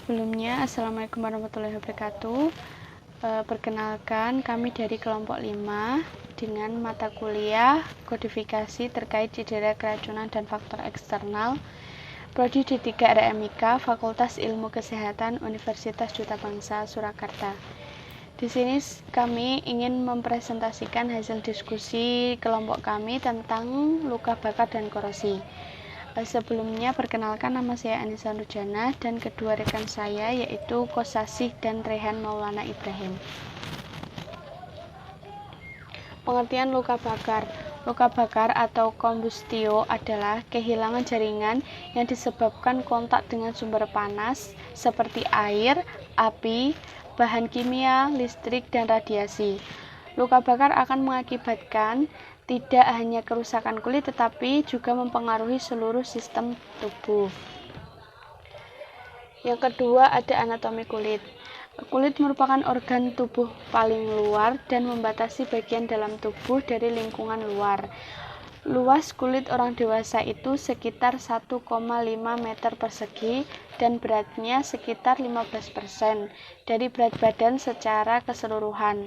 Sebelumnya, Assalamualaikum warahmatullahi wabarakatuh. Perkenalkan, kami dari kelompok 5 dengan mata kuliah kodifikasi terkait cedera keracunan dan faktor eksternal, Prodi D3 RMIK, Fakultas Ilmu Kesehatan Universitas Duta Bangsa Surakarta. Di sini kami ingin mempresentasikan hasil diskusi kelompok kami tentang luka bakar dan korosi. Sebelumnya, perkenalkan, nama saya Anissa Nurjana dan kedua rekan saya yaitu Kosasih dan Rehan Maulana Ibrahim. Pengertian luka bakar. Luka bakar atau kombustio adalah kehilangan jaringan yang disebabkan kontak dengan sumber panas seperti air, api, bahan kimia, listrik, dan radiasi. Luka bakar akan mengakibatkan tidak hanya kerusakan kulit tetapi juga mempengaruhi seluruh sistem tubuh. Yang kedua ada anatomi kulit. Kulit merupakan organ tubuh paling luar dan membatasi bagian dalam tubuh dari lingkungan luar. Luas kulit orang dewasa itu sekitar 1,5 meter persegi dan beratnya sekitar 15% dari berat badan secara keseluruhan.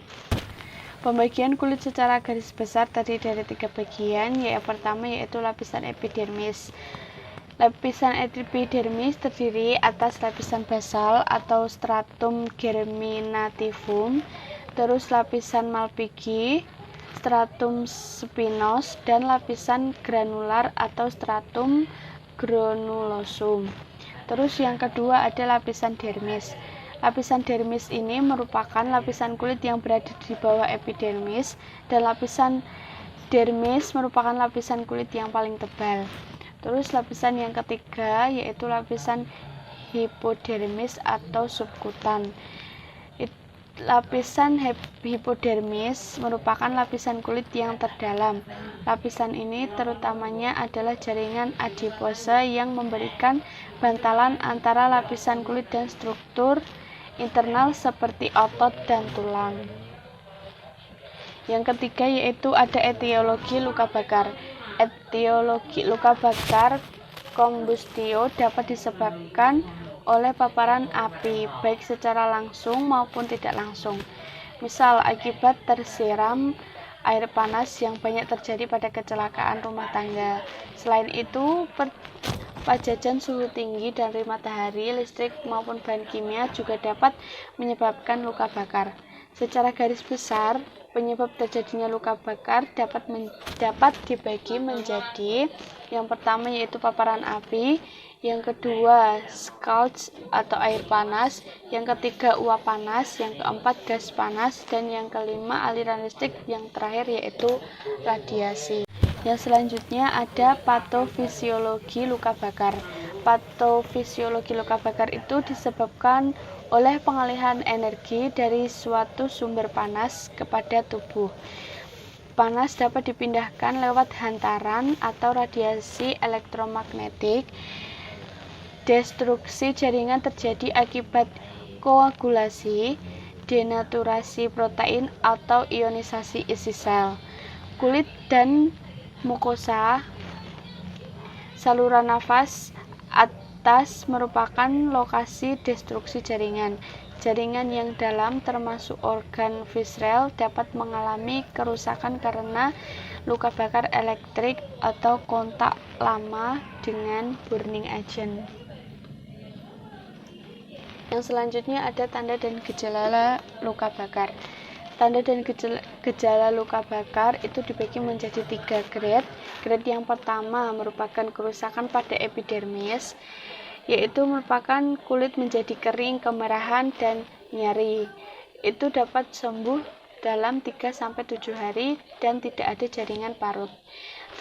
Pembagian kulit secara garis besar terdiri dari 3 bagian, yang pertama yaitu lapisan epidermis. Lapisan epidermis terdiri atas lapisan basal atau stratum germinativum, terus lapisan malpighi, stratum spinos, dan lapisan granular atau stratum granulosum. Terus yang kedua ada lapisan dermis. Lapisan dermis ini merupakan lapisan kulit yang berada di bawah epidermis, dan lapisan dermis merupakan lapisan kulit yang paling tebal. Terus lapisan yang ketiga yaitu lapisan hipodermis atau subkutan. Lapisan hipodermis merupakan lapisan kulit yang terdalam. Lapisan ini terutamanya adalah jaringan adipose yang memberikan bantalan antara lapisan kulit dan struktur internal seperti otot dan tulang. Yang ketiga yaitu ada etiologi luka bakar. Etiologi luka bakar kombustio dapat disebabkan oleh paparan api, baik secara langsung maupun tidak langsung. Misal akibat tersiram air panas yang banyak terjadi pada kecelakaan rumah tangga. Selain itu, pajajan suhu tinggi dari matahari, listrik maupun bahan kimia juga dapat menyebabkan luka bakar. Secara garis besar, penyebab terjadinya luka bakar dapat dibagi menjadi yang pertama yaitu paparan api, yang kedua scald atau air panas, yang ketiga uap panas, yang keempat gas panas, dan yang kelima aliran listrik, yang terakhir yaitu radiasi. Yang selanjutnya ada patofisiologi luka bakar. Patofisiologi luka bakar itu disebabkan oleh pengalihan energi dari suatu sumber panas kepada tubuh. Panas dapat dipindahkan lewat hantaran atau radiasi elektromagnetik. Destruksi jaringan terjadi akibat koagulasi, denaturasi protein, atau ionisasi isi sel. Kulit dan mukosa saluran nafas atas merupakan lokasi destruksi jaringan. Jaringan yang dalam termasuk organ visceral dapat mengalami kerusakan karena luka bakar elektrik atau kontak lama dengan burning agent. Yang selanjutnya ada tanda dan gejala luka bakar. Tanda dan gejala luka bakar itu dibagi menjadi 3 grade. Grade yang pertama merupakan kerusakan pada epidermis, yaitu merupakan kulit menjadi kering, kemerahan, dan nyeri. Itu dapat sembuh dalam 3-7 hari dan tidak ada jaringan parut.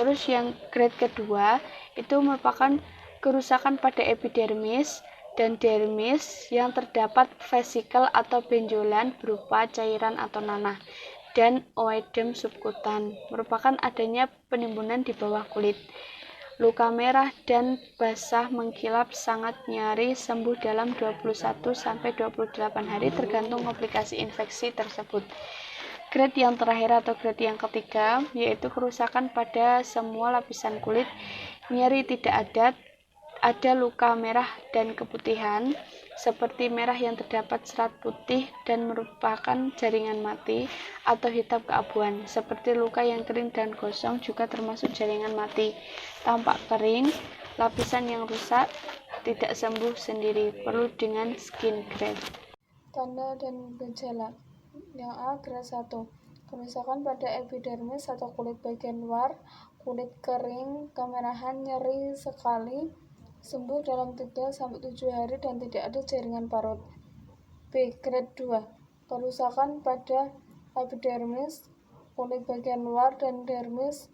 Terus yang grade kedua itu merupakan kerusakan pada epidermis dan dermis yang terdapat vesikel atau benjolan berupa cairan atau nanah, dan oedem subkutan merupakan adanya penimbunan di bawah kulit. Luka merah dan basah mengkilap sangat nyari, sembuh dalam 21-28 hari tergantung komplikasi infeksi tersebut. Grade yang terakhir atau grade yang ketiga yaitu kerusakan pada semua lapisan kulit, nyeri tidak ada Ada luka merah dan keputihan, seperti merah yang terdapat serat putih dan merupakan jaringan mati, atau hitam keabuan, seperti luka yang kering dan gosong juga termasuk jaringan mati. Tampak kering, lapisan yang rusak, tidak sembuh sendiri, perlu dengan skin graft. Tanda dan gejala. Yang A, grade 1. Kerusakan pada epidermis atau kulit bagian luar, kulit kering, kemerahan, nyeri sekali, sembuh dalam 3-7 hari dan tidak ada jaringan parut. B, grade 2. Kerusakan pada epidermis, kulit bagian luar, dan dermis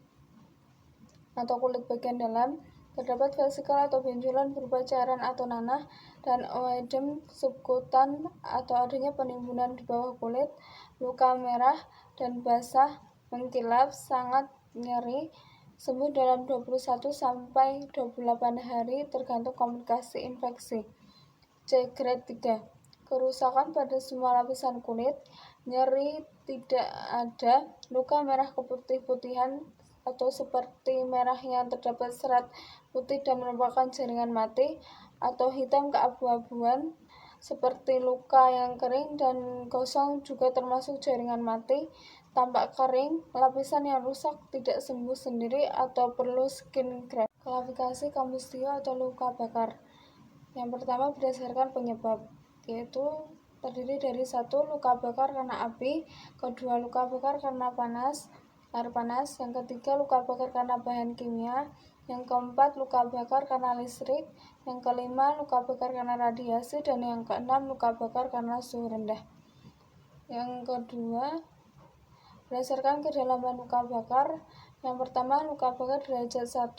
atau kulit bagian dalam, terdapat vesikel atau benjolan berupa cairan atau nanah, dan oedem subkutan atau adanya penimbunan di bawah kulit, luka merah dan basah, mengkilap, sangat nyeri, sembuh dalam 21-28 hari tergantung komplikasi infeksi. C, grade 3. Kerusakan pada semua lapisan kulit, nyeri tidak ada, luka merah keputih-putihan atau seperti merah yang terdapat serat putih dan merupakan jaringan mati, atau hitam keabu-abuan seperti luka yang kering dan gosong juga termasuk jaringan mati, tampak kering, lapisan yang rusak tidak sembuh sendiri atau perlu skin graft. Klasifikasi kombustio atau luka bakar. Yang pertama berdasarkan penyebab, yaitu terdiri dari 1. Luka bakar karena api, kedua luka bakar karena air panas, yang ketiga luka bakar karena bahan kimia, yang keempat luka bakar karena listrik, yang kelima luka bakar karena radiasi, dan yang keenam luka bakar karena suhu rendah. Yang kedua, berdasarkan kedalaman luka bakar, yang pertama luka bakar derajat 1,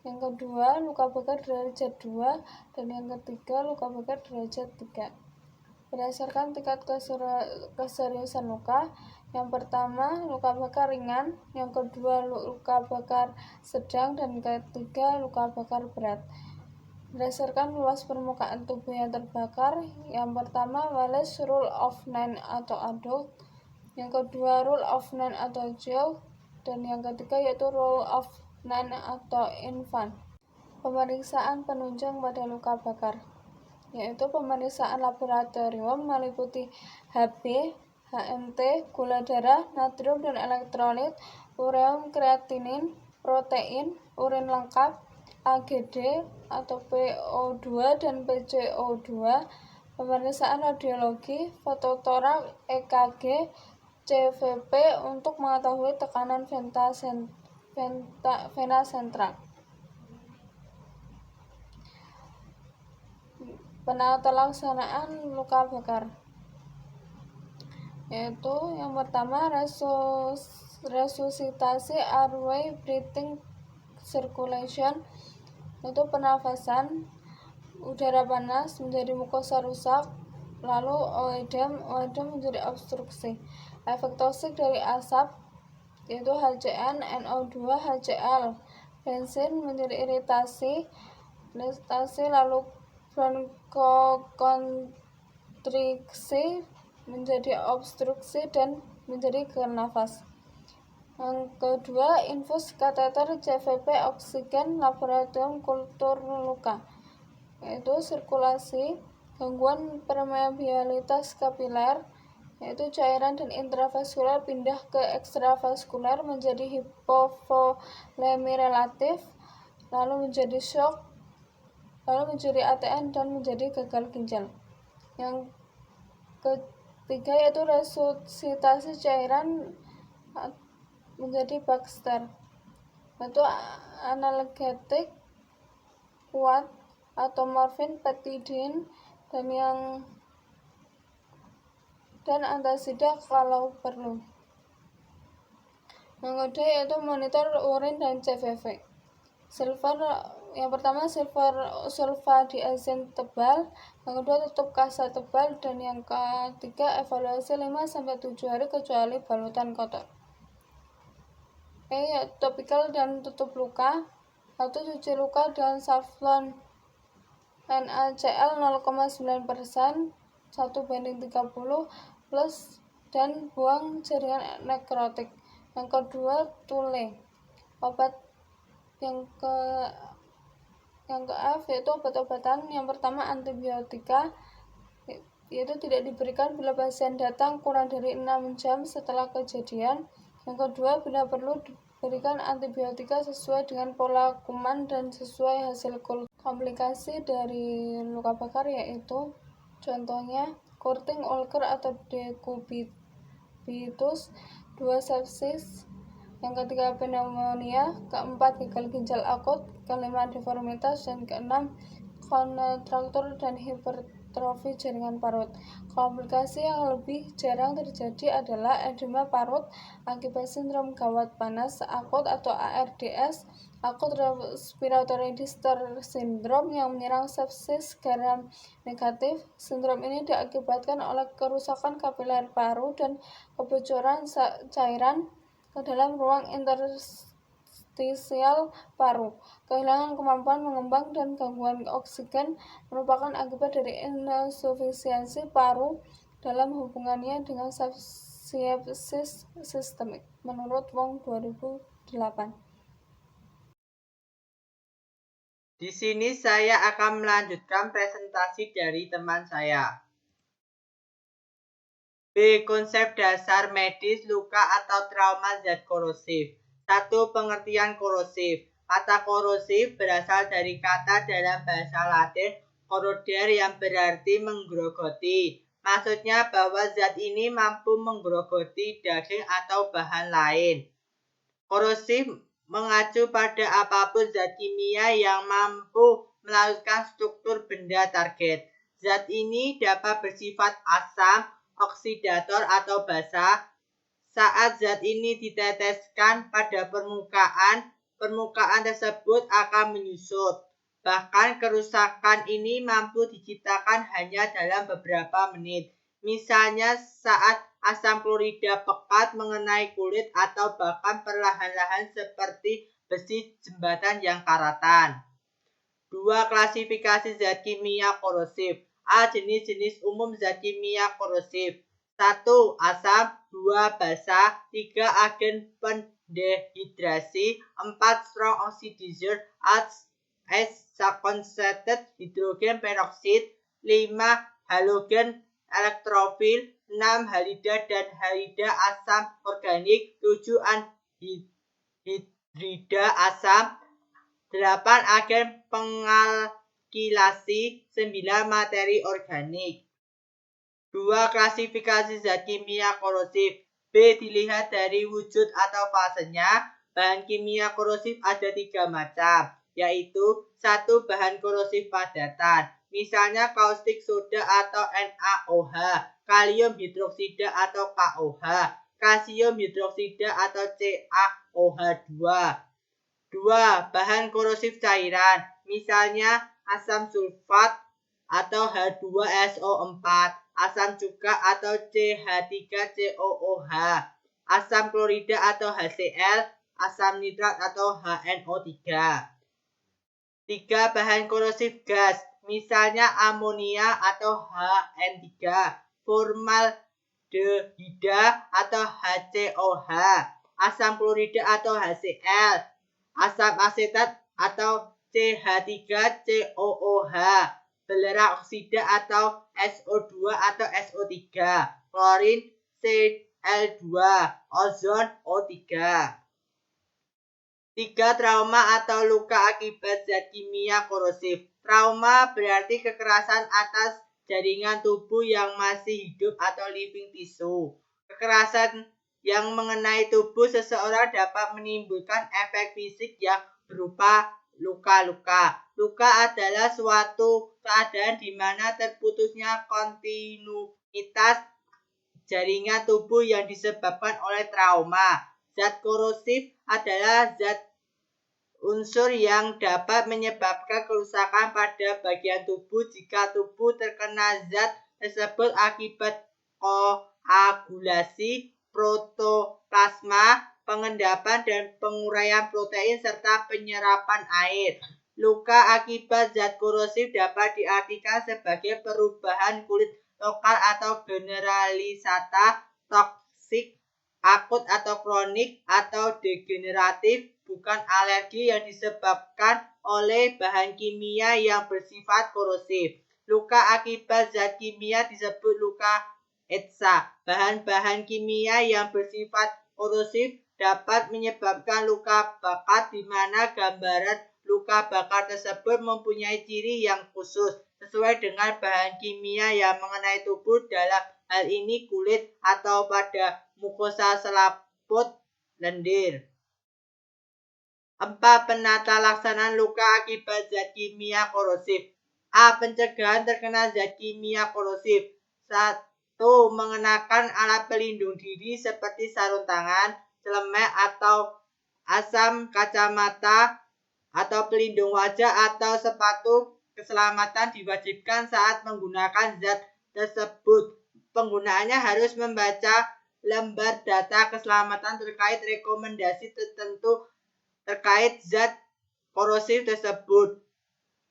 yang kedua luka bakar derajat 2, dan yang ketiga luka bakar derajat 3. Berdasarkan tingkat keseriusan luka, yang pertama luka bakar ringan, yang kedua luka bakar sedang, dan ketiga luka bakar berat. Berdasarkan luas permukaan tubuh yang terbakar, yang pertama Wallace Rule of 9 atau adult, yang kedua Rule of 9 atau child, dan yang ketiga yaitu Rule of 9 atau infant. Pemeriksaan penunjang pada luka bakar, yaitu pemeriksaan laboratorium meliputi Hb, HMT, gula darah, natrium dan elektrolit, ureum, kreatinin, protein, urin lengkap, AGD atau PO2 dan PCO2, pemeriksaan radiologi, fototorak, EKG, CVP untuk mengetahui tekanan vena sentral. Penata laksanaan luka bakar, yaitu yang pertama resusitasi airway breathing circulation, yaitu pernafasan udara panas menjadi mukosa rusak, lalu oedem menjadi obstruksi. Efek toksik dari asap, yaitu HCN, NO2, HCl, bensin menjadi iritasi, lalu bronkokonstriksi menjadi obstruksi dan menjadi nafas. Yang kedua, infus kateter CVP oksigen laboratorium kultur luka, yaitu sirkulasi, gangguan permeabilitas kapiler, yaitu cairan dan intravaskular pindah ke ekstravaskular menjadi hipovolemi relatif, lalu menjadi shock, lalu menjadi ATN dan menjadi gagal ginjal. Yang ketiga yaitu resusitasi cairan menjadi Baxter, yaitu analgetik kuat atau morfin, petidin, dan antasida kalau perlu. Yang kedua yaitu monitor urin dan CVV. Yang pertama sulfadiazin tebal, yang kedua tutup kasa tebal, dan yang ketiga evaluasi 5-7 hari kecuali balutan kotor. Topikal dan tutup luka, atau cuci luka dengan Savlon NaCl 0,9%, 1:30 plus, dan buang jaringan nekrotik. Yang kedua Tule, obat yang Yang ke F yaitu obat-obatan. Yang pertama antibiotika, yaitu tidak diberikan bila pasien datang kurang dari 6 jam setelah kejadian. Yang kedua, bila perlu diberikan antibiotika sesuai dengan pola kuman dan sesuai hasil komplikasi dari luka bakar, yaitu contohnya Curting ulcer atau dekubitus. 2. Sepsis. Yang ketiga pneumonia. Keempat gagal ginjal akut. Kelima deformitas. Dan keenam kontraktur dan hipertrofi jaringan parut. Komplikasi yang lebih jarang terjadi adalah edema parut akibat sindrom gawat panas akut atau ARDS, akut respiratory distress syndrome yang menyerang sepsis garam negatif. Sindrom ini diakibatkan oleh kerusakan kapiler paru dan kebocoran cairan ke dalam ruang interstisial paru. Kehilangan kemampuan mengembang dan gangguan oksigen merupakan akibat dari insufisiensi paru dalam hubungannya dengan sepsis sistemik, menurut Wong 2008. Di sini saya akan melanjutkan presentasi dari teman saya. B. Konsep dasar medis luka atau trauma zat korosif. 1. Pengertian korosif. Kata korosif berasal dari kata dalam bahasa Latin corroder yang berarti menggerogoti. Maksudnya bahwa zat ini mampu menggerogoti daging atau bahan lain. Korosif mengacu pada apapun zat kimia yang mampu melakukan struktur benda target. Zat ini dapat bersifat asam, oksidator atau basa. Saat zat ini diteteskan pada permukaan tersebut akan menyusut. Bahkan kerusakan ini mampu diciptakan hanya dalam beberapa menit. Misalnya saat asam klorida pekat mengenai kulit atau bahkan perlahan-lahan seperti besi jembatan yang karatan. 2. Klasifikasi zat kimia korosif. A. Jenis-jenis umum zat kimia korosif. 1. Asam. 2. Basa. 3. Agen pendehidrasi. 4. Strong oxidizer as concentrated hydrogen peroxide. 5. Halogen elektrofil. 6. Halida dan halida asam organik. 7. Anhidrida asam. 8. Agen pengalkilasi. 9. Materi organik. 2. Klasifikasi zat kimia korosif. B. Dilihat dari wujud atau fasenya. Bahan kimia korosif ada 3 macam, yaitu 1. Bahan korosif padatan, misalnya kaustik soda atau NaOH, kalium hidroksida atau KOH, kalsium hidroksida atau CaOH2. 2. Bahan korosif cairan, misalnya asam sulfat atau H2SO4, asam cuka atau CH3COOH, asam klorida atau HCl, asam nitrat atau HNO3. 3. Bahan korosif gas, misalnya amonia atau HN3, formaldehida atau HCOH, asam klorida atau HCl, asam asetat atau CH3COOH, belerang oksida atau SO2 atau SO3, klorin Cl2, ozon O3. 3. Trauma atau luka akibat zat kimia korosif. Trauma berarti kekerasan atas jaringan tubuh yang masih hidup atau living tissue. Kekerasan yang mengenai tubuh seseorang dapat menimbulkan efek fisik yang berupa luka-luka. Luka adalah suatu keadaan di mana terputusnya kontinuitas jaringan tubuh yang disebabkan oleh trauma. Zat korosif adalah zat unsur yang dapat menyebabkan kerusakan pada bagian tubuh jika tubuh terkena zat tersebut akibat koagulasi protoplasma, pengendapan dan penguraian protein serta penyerapan air. Luka akibat zat korosif dapat diartikan sebagai perubahan kulit lokal atau generalisata toksik akut atau kronik atau degeneratif, bukan alergi yang disebabkan oleh bahan kimia yang bersifat korosif. Luka akibat zat kimia disebut luka ETSA. Bahan-bahan kimia yang bersifat korosif dapat menyebabkan luka bakar di mana gambaran luka bakar tersebut mempunyai ciri yang khusus sesuai dengan bahan kimia yang mengenai tubuh, dalam hal ini kulit atau pada mukosa selaput lendir. 4. Penata laksanaan luka akibat zat kimia korosif. A. Pencegahan terkena zat kimia korosif. 1. Mengenakan alat pelindung diri seperti sarung tangan, celemek atau asam, kacamata atau pelindung wajah atau sepatu keselamatan diwajibkan saat menggunakan zat tersebut. Penggunaannya harus membaca lembar data keselamatan terkait rekomendasi tertentu terkait zat korosif tersebut.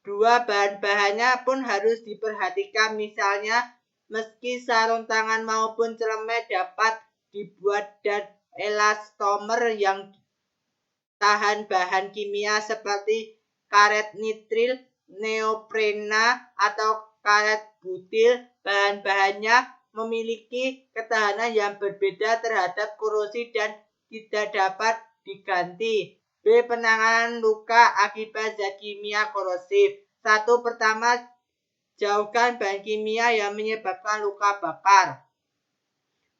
2. Bahan-bahannya pun harus diperhatikan, misalnya meski sarung tangan maupun celemek dapat dibuat dan elastomer yang tahan bahan kimia seperti karet nitril, neoprena, atau karet butil, bahan-bahannya memiliki ketahanan yang berbeda terhadap korosi dan tidak dapat diganti. B. Penanganan luka akibat zat kimia korosif. 1. Pertama, jauhkan bahan kimia yang menyebabkan luka bakar.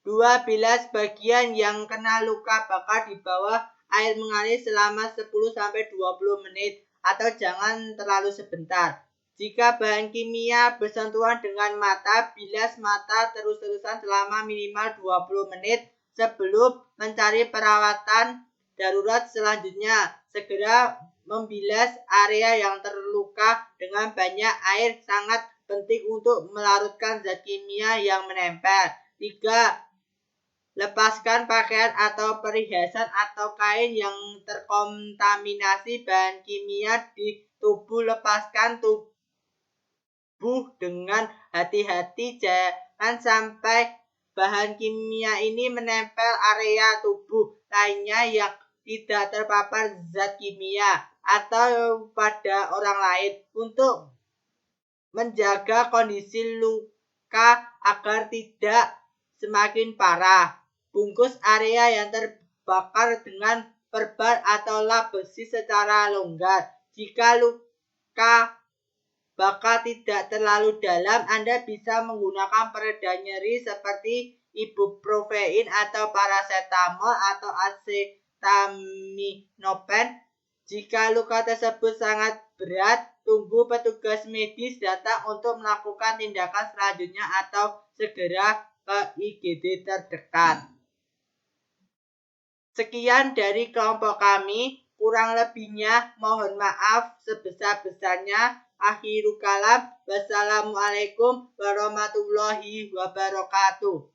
2. Bilas bagian yang kena luka bakar di bawah air mengalir selama 10-20 menit atau jangan terlalu sebentar. Jika bahan kimia bersentuhan dengan mata, bilas mata terus-terusan selama minimal 20 menit sebelum mencari perawatan darurat selanjutnya. Segera membilas area yang terluka dengan banyak air, sangat penting untuk melarutkan zat kimia yang menempel. 3. Lepaskan pakaian atau perhiasan atau kain yang terkontaminasi bahan kimia di tubuh. Lepaskan tubuh dengan hati-hati, jangan sampai bahan kimia ini menempel area tubuh lainnya yang tidak terpapar zat kimia atau pada orang lain. Untuk menjaga kondisi luka agar tidak semakin parah, bungkus area yang terbakar dengan perban atau lap besi secara longgar. Jika luka bakar tidak terlalu dalam, Anda bisa menggunakan pereda nyeri seperti ibuprofen atau paracetamol atau acetaminophen. Jika luka tersebut sangat berat, tunggu petugas medis datang untuk melakukan tindakan selanjutnya atau segera ke IGD terdekat. Sekian dari kelompok kami, kurang lebihnya mohon maaf sebesar-besarnya. Akhirul kalam, wassalamualaikum warahmatullahi wabarakatuh.